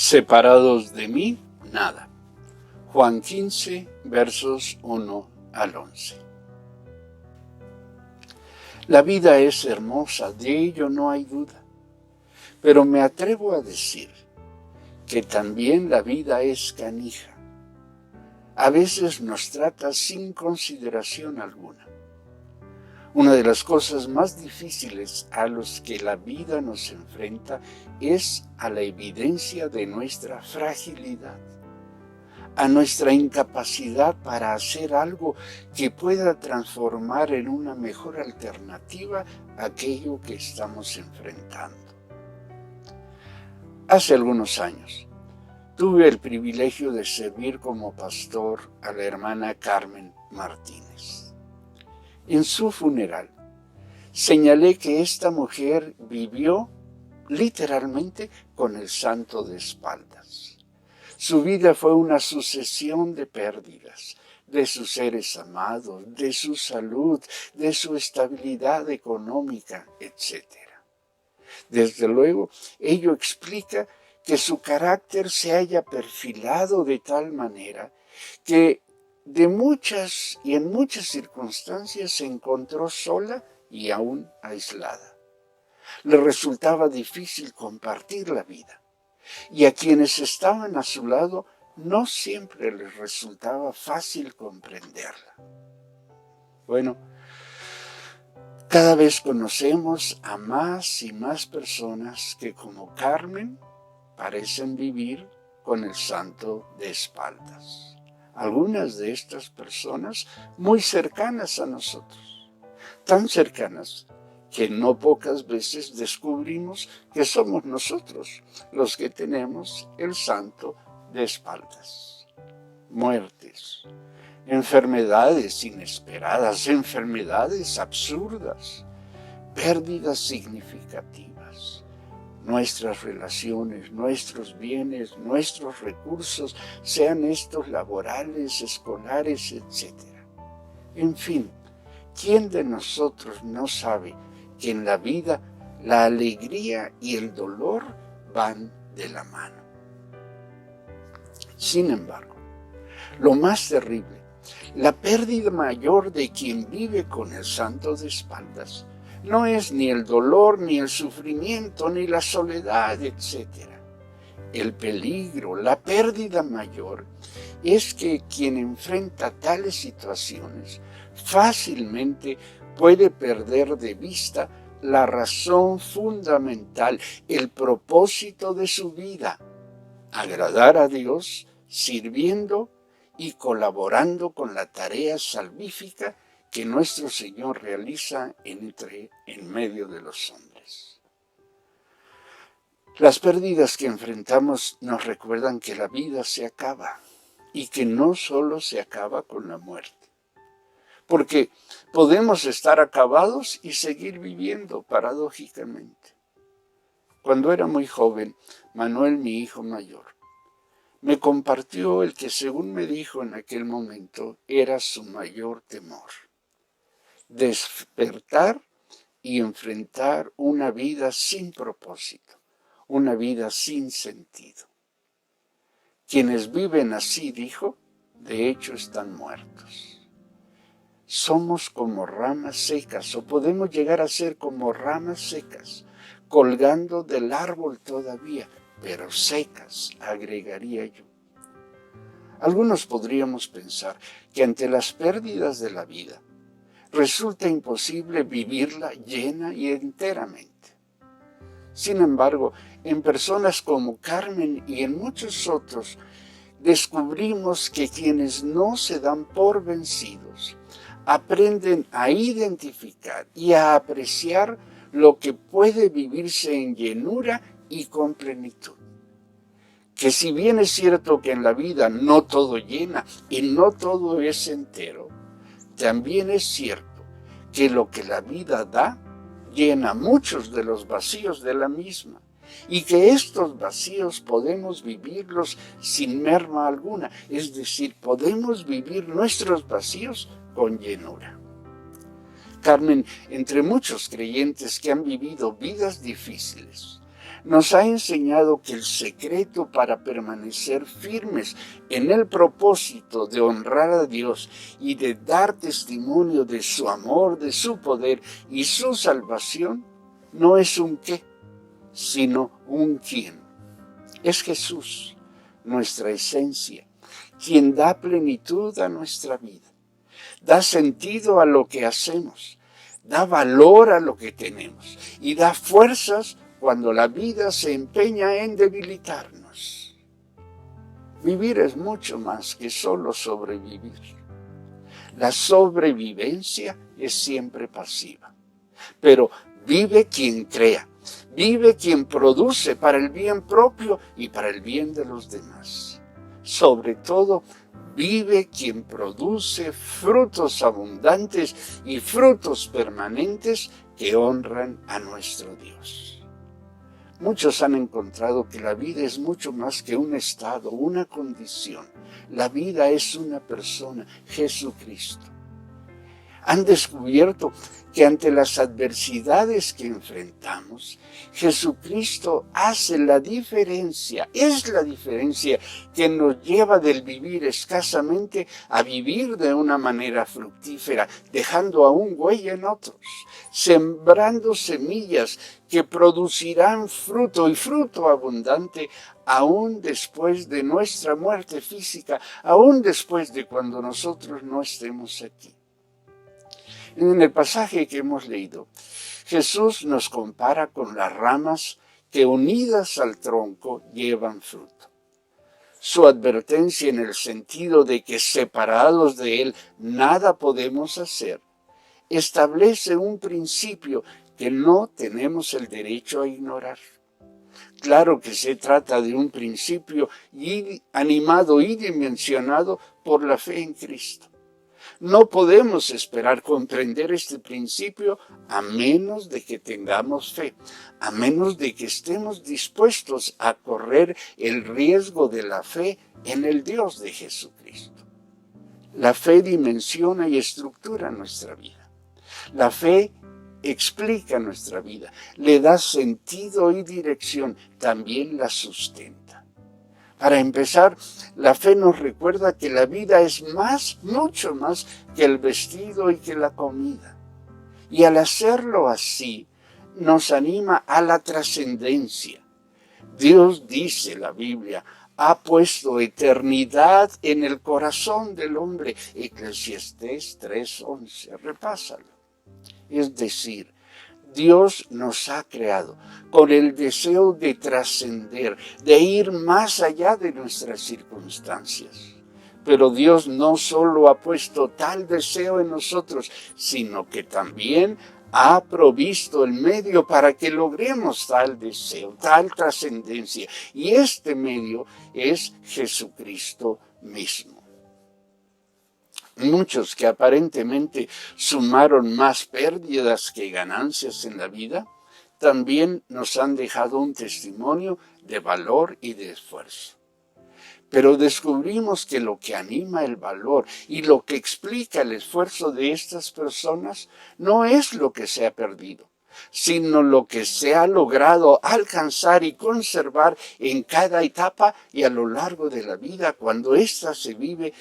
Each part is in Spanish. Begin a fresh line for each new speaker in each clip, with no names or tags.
Separados de mí, nada. Juan 15, versos 1 al 11. La vida es hermosa, de ello no hay duda, pero me atrevo a decir que también la vida es canija. A veces nos trata sin consideración alguna. Una de las cosas más difíciles a los que la vida nos enfrenta es a la evidencia de nuestra fragilidad, a nuestra incapacidad para hacer algo que pueda transformar en una mejor alternativa aquello que estamos enfrentando. Hace algunos años tuve el privilegio de servir como pastor a la hermana Carmen Martínez. En su funeral, señalé que esta mujer vivió literalmente con el santo de espaldas. Su vida fue una sucesión de pérdidas, de sus seres amados, de su salud, de su estabilidad económica, etc. Desde luego, ello explica que su carácter se haya perfilado de tal manera que en muchas circunstancias se encontró sola y aún aislada. Le resultaba difícil compartir la vida, y a quienes estaban a su lado no siempre les resultaba fácil comprenderla. Bueno, cada vez conocemos a más y más personas que, como Carmen, parecen vivir con el santo de espaldas. Algunas de estas personas muy cercanas a nosotros, tan cercanas que no pocas veces descubrimos que somos nosotros los que tenemos el santo de espaldas. Muertes, enfermedades inesperadas, enfermedades absurdas, pérdidas significativas. Nuestras relaciones, nuestros bienes, nuestros recursos, sean estos laborales, escolares, etc. En fin, ¿quién de nosotros no sabe que en la vida la alegría y el dolor van de la mano? Sin embargo, lo más terrible, la pérdida mayor de quien vive con el santo de espaldas, no es ni el dolor, ni el sufrimiento, ni la soledad, etc. El peligro, la pérdida mayor, es que quien enfrenta tales situaciones fácilmente puede perder de vista la razón fundamental, el propósito de su vida: agradar a Dios, sirviendo y colaborando con la tarea salvífica que nuestro Señor realiza en medio de los hombres. Las pérdidas que enfrentamos nos recuerdan que la vida se acaba y que no solo se acaba con la muerte, porque podemos estar acabados y seguir viviendo paradójicamente. Cuando era muy joven, Manuel, mi hijo mayor, me compartió el que, según me dijo en aquel momento, era su mayor temor: despertar y enfrentar una vida sin propósito, una vida sin sentido. Quienes viven así, dijo, de hecho están muertos. Somos como ramas secas, o podemos llegar a ser como ramas secas, colgando del árbol todavía, pero secas, agregaría yo. Algunos podríamos pensar que ante las pérdidas de la vida, resulta imposible vivirla llena y enteramente. Sin embargo, en personas como Carmen y en muchos otros, descubrimos que quienes no se dan por vencidos aprenden a identificar y a apreciar lo que puede vivirse en llenura y con plenitud. Que si bien es cierto que en la vida no todo llena y no todo es entero, también es cierto que lo que la vida da llena muchos de los vacíos de la misma, y que estos vacíos podemos vivirlos sin merma alguna, es decir, podemos vivir nuestros vacíos con llenura. Carmen, entre muchos creyentes que han vivido vidas difíciles, nos ha enseñado que el secreto para permanecer firmes en el propósito de honrar a Dios y de dar testimonio de su amor, de su poder y su salvación, no es un qué, sino un quién. Es Jesús, nuestra esencia, quien da plenitud a nuestra vida, da sentido a lo que hacemos, da valor a lo que tenemos y da fuerzas cuando la vida se empeña en debilitarnos. Vivir es mucho más que solo sobrevivir. La sobrevivencia es siempre pasiva, pero vive quien crea, vive quien produce para el bien propio y para el bien de los demás. Sobre todo, vive quien produce frutos abundantes y frutos permanentes que honran a nuestro Dios. Muchos han encontrado que la vida es mucho más que un estado, una condición. La vida es una persona, Jesucristo. Han descubierto que ante las adversidades que enfrentamos, Jesucristo hace la diferencia, es la diferencia que nos lleva del vivir escasamente a vivir de una manera fructífera, dejando aún huella en otros, sembrando semillas que producirán fruto y fruto abundante aún después de nuestra muerte física, aún después de cuando nosotros no estemos aquí. En el pasaje que hemos leído, Jesús nos compara con las ramas que unidas al tronco llevan fruto. Su advertencia en el sentido de que separados de Él nada podemos hacer, establece un principio que no tenemos el derecho a ignorar. Claro que se trata de un principio animado y dimensionado por la fe en Cristo. No podemos esperar comprender este principio a menos de que tengamos fe, a menos de que estemos dispuestos a correr el riesgo de la fe en el Dios de Jesucristo. La fe dimensiona y estructura nuestra vida. La fe explica nuestra vida, le da sentido y dirección, también la sustenta. Para empezar, la fe nos recuerda que la vida es más, mucho más que el vestido y que la comida. Y al hacerlo así, nos anima a la trascendencia. Dios, dice la Biblia, ha puesto eternidad en el corazón del hombre. Eclesiastés 3:11, repásalo. Es decir, Dios nos ha creado con el deseo de trascender, de ir más allá de nuestras circunstancias. Pero Dios no solo ha puesto tal deseo en nosotros, sino que también ha provisto el medio para que logremos tal deseo, tal trascendencia. Y este medio es Jesucristo mismo. Muchos que aparentemente sumaron más pérdidas que ganancias en la vida, también nos han dejado un testimonio de valor y de esfuerzo. Pero descubrimos que lo que anima el valor y lo que explica el esfuerzo de estas personas no es lo que se ha perdido, sino lo que se ha logrado alcanzar y conservar en cada etapa y a lo largo de la vida cuando ésta se vive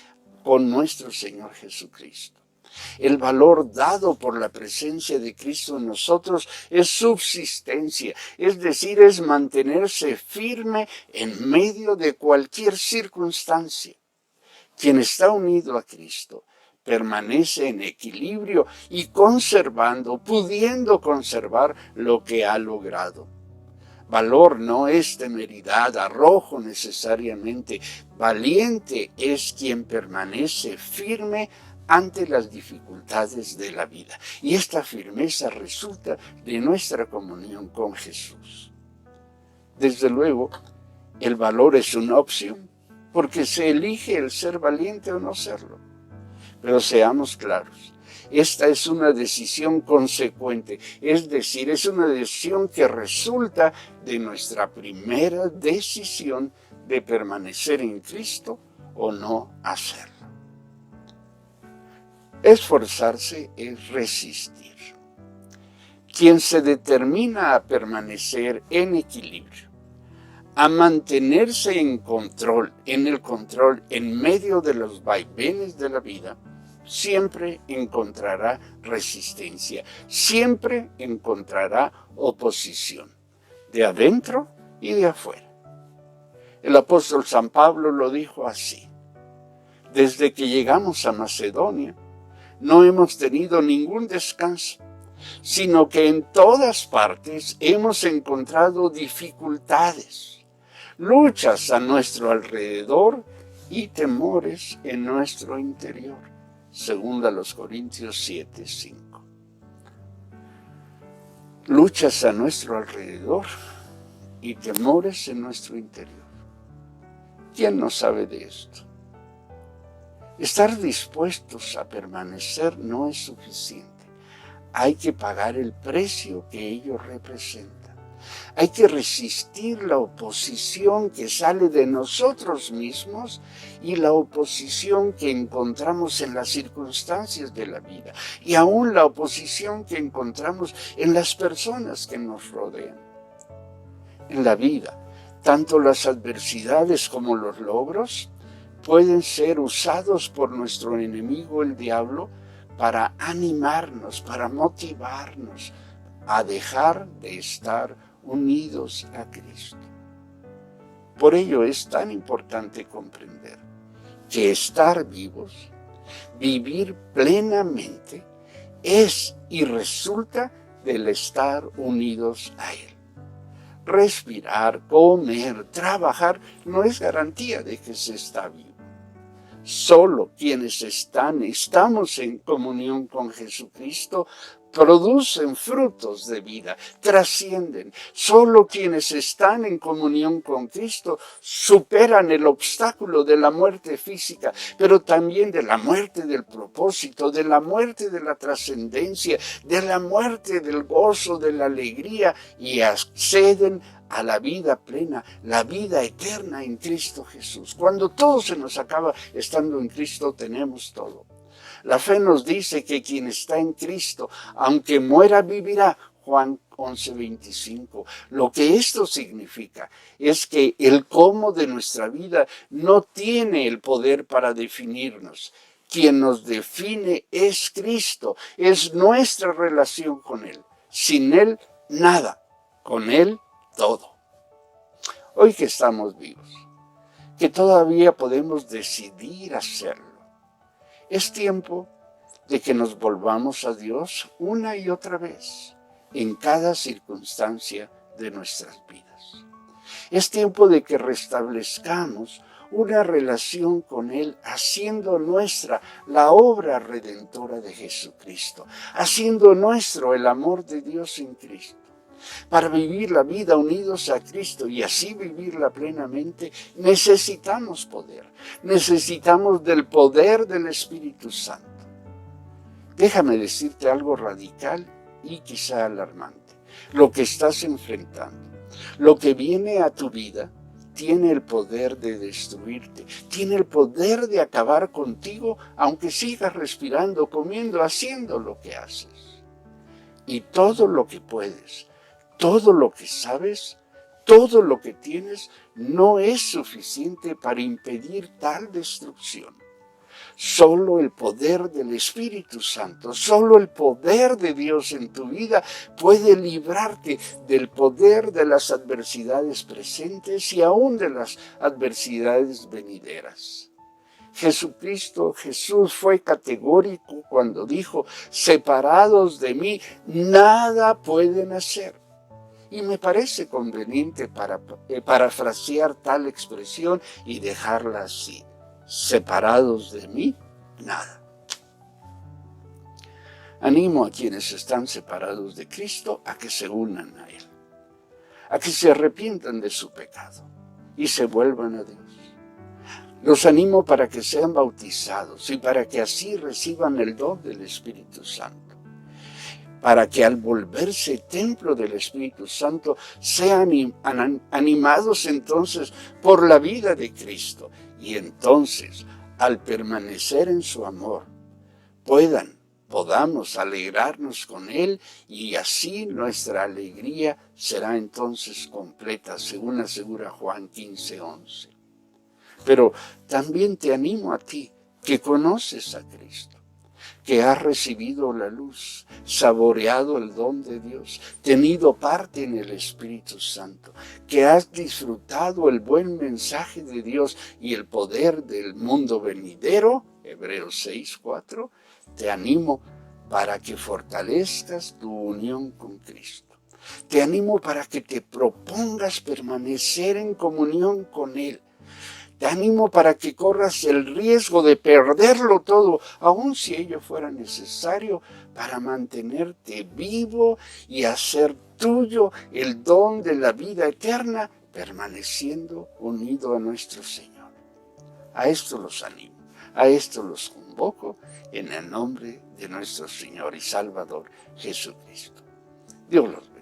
con nuestro Señor Jesucristo. El valor dado por la presencia de Cristo en nosotros es subsistencia, es decir, es mantenerse firme en medio de cualquier circunstancia. Quien está unido a Cristo permanece en equilibrio y pudiendo conservar lo que ha logrado. Valor no es temeridad, arrojo necesariamente. Valiente es quien permanece firme ante las dificultades de la vida. Y esta firmeza resulta de nuestra comunión con Jesús. Desde luego, el valor es una opción, porque se elige el ser valiente o no serlo. Pero seamos claros. Esta es una decisión consecuente, es decir, es una decisión que resulta de nuestra primera decisión de permanecer en Cristo o no hacerlo. Esforzarse es resistir. quien se determina a permanecer en equilibrio, a mantenerse en el control en medio de los vaivenes de la vida, siempre encontrará resistencia, siempre encontrará oposición, de adentro y de afuera. El apóstol San Pablo lo dijo así: desde que llegamos a Macedonia, no hemos tenido ningún descanso, sino que en todas partes hemos encontrado dificultades, luchas a nuestro alrededor y temores en nuestro interior. Segunda los Corintios 7:5. Luchas a nuestro alrededor y temores en nuestro interior. ¿Quién no sabe de esto? Estar dispuestos a permanecer no es suficiente. Hay que pagar el precio que ello representa. Hay que resistir la oposición que sale de nosotros mismos y la oposición que encontramos en las circunstancias de la vida, y aún la oposición que encontramos en las personas que nos rodean. En la vida, tanto las adversidades como los logros pueden ser usados por nuestro enemigo, el diablo, para animarnos, para motivarnos a dejar de estar unidos a Cristo. Por ello es tan importante comprender que estar vivos, vivir plenamente, es y resulta del estar unidos a Él. Respirar, comer, trabajar no es garantía de que se está vivo. Solo quienes estamos en comunión con Jesucristo, producen frutos de vida, trascienden. Solo quienes están en comunión con Cristo superan el obstáculo de la muerte física, pero también de la muerte del propósito, de la muerte de la trascendencia, de la muerte del gozo, de la alegría, y acceden a la vida plena, la vida eterna en Cristo Jesús. Cuando todo se nos acaba, estando en Cristo tenemos todo. La fe nos dice que quien está en Cristo, aunque muera, vivirá. Juan 11:25. Lo que esto significa es que el cómo de nuestra vida no tiene el poder para definirnos. Quien nos define es Cristo, es nuestra relación con Él. Sin Él, nada. Con Él, todo. Hoy que estamos vivos, que todavía podemos decidir hacerlo, es tiempo de que nos volvamos a Dios una y otra vez, en cada circunstancia de nuestras vidas. Es tiempo de que restablezcamos una relación con Él, haciendo nuestra la obra redentora de Jesucristo, haciendo nuestro el amor de Dios en Cristo. Para vivir la vida unidos a Cristo y así vivirla plenamente, necesitamos poder. Necesitamos del poder del Espíritu Santo. Déjame decirte algo radical y quizá alarmante. Lo que estás enfrentando, lo que viene a tu vida, tiene el poder de destruirte, tiene el poder de acabar contigo, aunque sigas respirando, comiendo, haciendo lo que haces. Y todo lo que puedes, todo lo que sabes, todo lo que tienes, no es suficiente para impedir tal destrucción. Solo el poder del Espíritu Santo, solo el poder de Dios en tu vida puede librarte del poder de las adversidades presentes y aún de las adversidades venideras. Jesús fue categórico cuando dijo: separados de mí, nada pueden hacer. Y me parece conveniente parafrasear tal expresión y dejarla así: separados de mí, nada. Animo a quienes están separados de Cristo a que se unan a Él, a que se arrepientan de su pecado y se vuelvan a Dios. Los animo para que sean bautizados y para que así reciban el don del Espíritu Santo, para que al volverse templo del Espíritu Santo sean animados entonces por la vida de Cristo, y entonces, al permanecer en su amor, puedan podamos alegrarnos con Él y así nuestra alegría será entonces completa, según asegura Juan 15:11. Pero también te animo a ti, que conoces a Cristo, que has recibido la luz, saboreado el don de Dios, tenido parte en el Espíritu Santo, que has disfrutado el buen mensaje de Dios y el poder del mundo venidero, Hebreos 6:4, te animo para que fortalezcas tu unión con Cristo. Te animo para que te propongas permanecer en comunión con Él. Te animo para que corras el riesgo de perderlo todo, aun si ello fuera necesario, para mantenerte vivo y hacer tuyo el don de la vida eterna, permaneciendo unido a nuestro Señor. A esto los animo, a esto los convoco en el nombre de nuestro Señor y Salvador Jesucristo. Dios los bendiga.